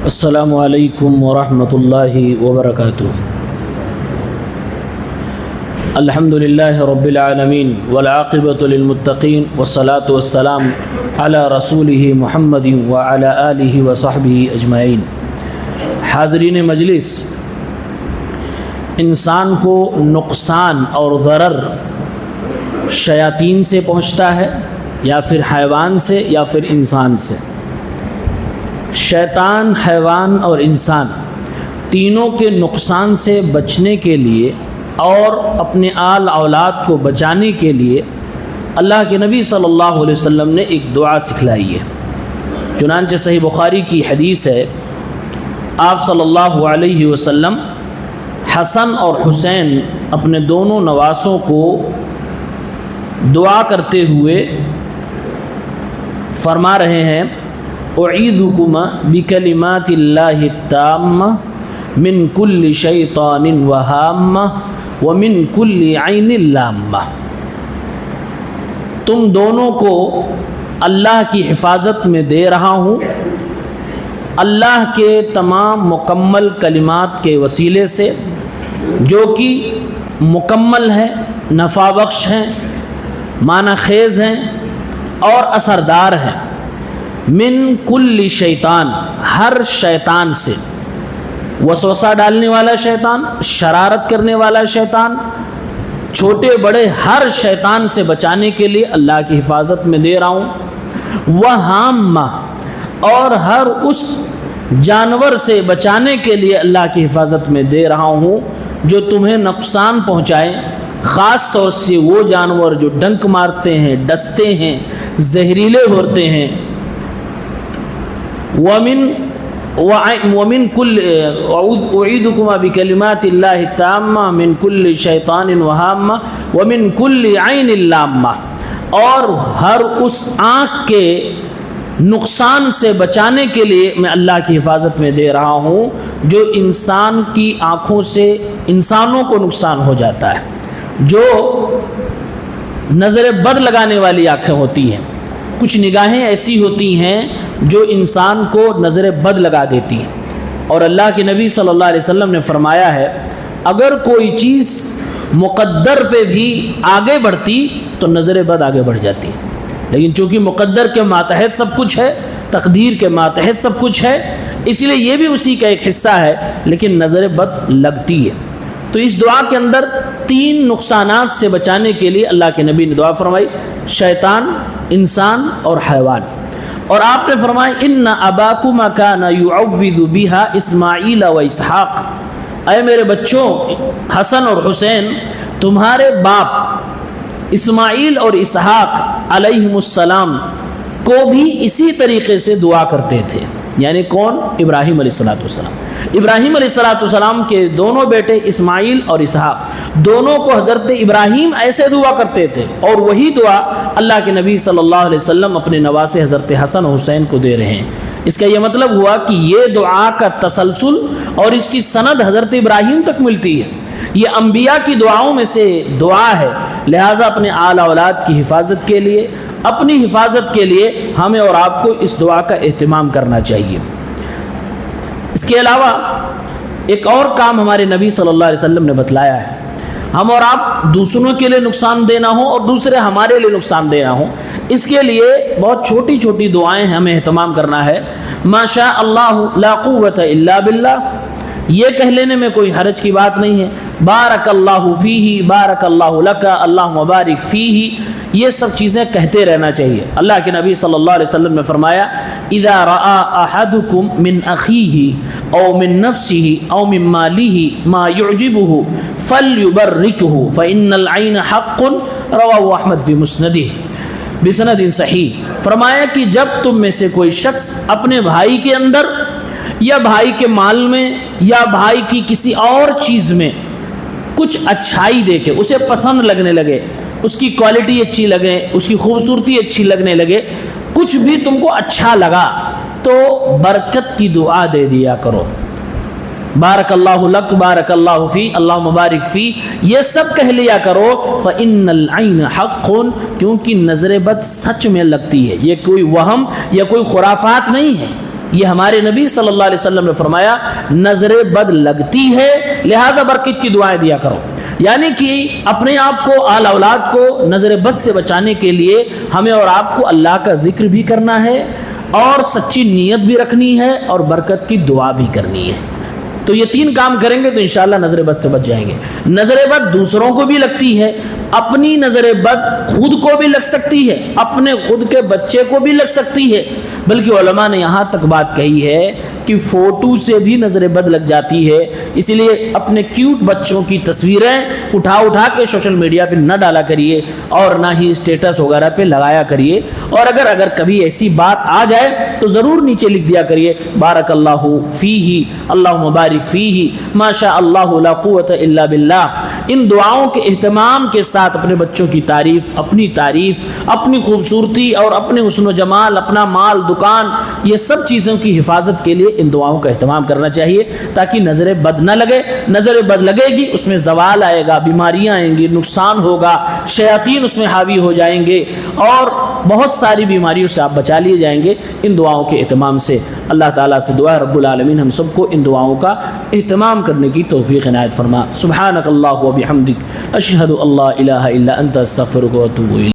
السلام علیکم ورحمۃ اللہ وبرکاتہ۔ الحمد للہ رب العالمین والعاقبۃ للمتقین والصلاة والسلام علی رسولہ محمد وعلی آلہ وصحبہ اجمعین۔ حاضرین مجلس، انسان کو نقصان اور ضرر شیاطین سے پہنچتا ہے یا پھر حیوان سے یا پھر انسان سے۔ شیطان، حیوان اور انسان تینوں کے نقصان سے بچنے کے لیے اور اپنے آل اولاد کو بچانے کے لیے اللہ کے نبی صلی اللہ علیہ وسلم نے ایک دعا سکھلائی ہے۔ چنانچہ صحیح بخاری کی حدیث ہے، آپ صلی اللہ علیہ وسلم حسن اور حسین اپنے دونوں نواسوں کو دعا کرتے ہوئے فرما رہے ہیں، اعیذکما بکلمات اللہ التامہ من کل شیطان وہامہ ومن کل عین لامہ۔ تم دونوں کو اللہ کی حفاظت میں دے رہا ہوں، اللہ کے تمام مکمل کلمات کے وسیلے سے جو کہ مکمل ہیں، نفع بخش ہیں، معنی خیز ہیں اور اثردار ہیں۔ من کل شیطان، ہر شیطان سے، وسوسہ ڈالنے والا شیطان، شرارت کرنے والا شیطان، چھوٹے بڑے ہر شیطان سے بچانے کے لیے اللہ کی حفاظت میں دے رہا ہوں۔ وہامہ، اور ہر اس جانور سے بچانے کے لیے اللہ کی حفاظت میں دے رہا ہوں جو تمہیں نقصان پہنچائے، خاص طور سے وہ جانور جو ڈنک مارتے ہیں، ڈستے ہیں، زہریلے ہوتے ہیں۔ ومن کل اعیذکما بکلمات اللہ التامہ من کل شیطان وہامہ ومن کل عین لامہ، اور ہر اس آنکھ کے نقصان سے بچانے کے لیے میں اللہ کی حفاظت میں دے رہا ہوں جو انسان کی آنکھوں سے انسانوں کو نقصان ہو جاتا ہے، جو نظر بد لگانے والی آنکھیں ہوتی ہیں۔ کچھ نگاہیں ایسی ہوتی ہیں جو انسان کو نظر بد لگا دیتی ہیں، اور اللہ کے نبی صلی اللہ علیہ وسلم نے فرمایا ہے، اگر کوئی چیز مقدر پہ بھی آگے بڑھتی تو نظر بد آگے بڑھ جاتی، لیکن چونکہ مقدر کے ماتحت سب کچھ ہے، تقدیر کے ماتحت سب کچھ ہے، اس لیے یہ بھی اسی کا ایک حصہ ہے، لیکن نظر بد لگتی ہے۔ تو اس دعا کے اندر 3 نقصانات سے بچانے کے لیے اللہ کے نبی نے دعا فرمائی، شیطان، انسان اور حیوان۔ اور آپ نے فرمایا، ان اباکما کان یعوذ بہا اسماعیل و اسحاق، اے میرے بچوں حسن اور حسین، تمہارے باپ اسماعیل اور اسحاق علیہم السلام کو بھی اسی طریقے سے دعا کرتے تھے۔ یعنی کون؟ ابراہیم علیہ السلام۔ ابراہیم علیہ السلام کے دونوں بیٹے اسماعیل اور اسحاق، دونوں کو حضرت ابراہیم ایسے دعا کرتے تھے، اور وہی دعا اللہ کے نبی صلی اللہ علیہ وسلم اپنے نواسے حضرت حسن و حسین کو دے رہے ہیں۔ اس کا یہ مطلب ہوا کہ یہ دعا کا تسلسل اور اس کی سند حضرت ابراہیم تک ملتی ہے۔ یہ انبیاء کی دعاؤں میں سے دعا ہے، لہٰذا اپنے آل اولاد کی حفاظت کے لیے، اپنی حفاظت کے لیے ہمیں اور آپ کو اس دعا کا اہتمام کرنا چاہیے۔ اس کے علاوہ ایک اور کام ہمارے نبی صلی اللہ علیہ وسلم نے بتلایا ہے، ہم اور آپ دوسروں کے لیے نقصان دینا ہو اور دوسرے ہمارے لیے نقصان دینا ہو، اس کے لیے بہت چھوٹی چھوٹی دعائیں ہمیں اہتمام کرنا ہے۔ ما شاء اللہ لا قوت الا باللہ، یہ کہہ لینے میں کوئی حرج کی بات نہیں ہے۔ بارک اللہ فیہ، بارک اللہ لک، اللہم بارک فیہ، یہ سب چیزیں کہتے رہنا چاہیے۔ اللہ کے نبی صلی اللہ علیہ وسلم نے فرمایا، اذا رأى احدکم من اخیہ او من نفسہ او من مالہ ما یعجبہ فلیبرکہ فإن العین حق، رواہ احمد فی مسندہ بسند صحیح۔ فرمایا کہ جب تم میں سے کوئی شخص اپنے بھائی کے اندر یا بھائی کے مال میں یا بھائی کی کسی اور چیز میں کچھ اچھائی دیکھے، اسے پسند لگنے لگے، اس کی کوالٹی اچھی لگے، اس کی خوبصورتی اچھی لگنے لگے، کچھ بھی تم کو اچھا لگا تو برکت کی دعا دے دیا کرو، بارک اللہ لک، بارک اللہ فی، اللہم بارک فی، یہ سب کہہ لیا کرو۔ فإن العین حق، کیونکہ نظر بد سچ میں لگتی ہے، یہ کوئی وہم یا کوئی خرافات نہیں ہے، یہ ہمارے نبی صلی اللہ علیہ وسلم نے فرمایا نظر بد لگتی ہے، لہٰذا برکت کی دعائیں دیا کرو۔ یعنی کہ اپنے آپ کو، آل اولاد کو نظر بد سے بچانے کے لیے ہمیں اور آپ کو اللہ کا ذکر بھی کرنا ہے اور سچی نیت بھی رکھنی ہے اور برکت کی دعا بھی کرنی ہے۔ تو یہ 3 کام کریں گے تو انشاءاللہ نظر بد سے بچ جائیں گے۔ نظر بد دوسروں کو بھی لگتی ہے، اپنی نظر بد خود کو بھی لگ سکتی ہے، اپنے خود کے بچے کو بھی لگ سکتی ہے، بلکہ علماء نے یہاں تک بات کہی ہے کہ فوٹو سے بھی نظر بد لگ جاتی ہے۔ اسی لیے اپنے کیوٹ بچوں کی تصویریں اٹھا کے سوشل میڈیا پہ نہ ڈالا کریے اور نہ ہی اسٹیٹس وغیرہ پہ لگایا کریے، اور اگر کبھی ایسی بات آ جائے تو ضرور نیچے لکھ دیا کریے بارک اللہ فیہ، اللہم بارک فیہ، ما شاء اللہ لا قوت الا باللہ۔ ان دعاؤں کے اہتمام کے ساتھ اپنے بچوں کی تعریف، اپنی خوبصورتی اور اپنے حسن و جمال، اپنا مال، دکان، یہ سب چیزوں کی حفاظت کے لیے ان دعاؤں کا اہتمام کرنا چاہیے تاکہ نظر بد نہ لگے۔ نظر بد لگے گی اس میں زوال آئے گا، بیماریاں آئیں گی، نقصان ہوگا، شیاطین اس میں حاوی ہو جائیں گے اور بہت ساری بیماریوں سے آپ بچا لیے جائیں گے ان دعاؤں کے اہتمام سے۔ اللہ تعالیٰ سے دعا ہے رب العالمین ہم سب کو ان دعاؤں کا اہتمام کرنے کی توفیق عنایت فرما۔ سبحانک اللہ و بحمدک، اشہد ان لا الہ الا انت، استغفرک و اتوب الیک۔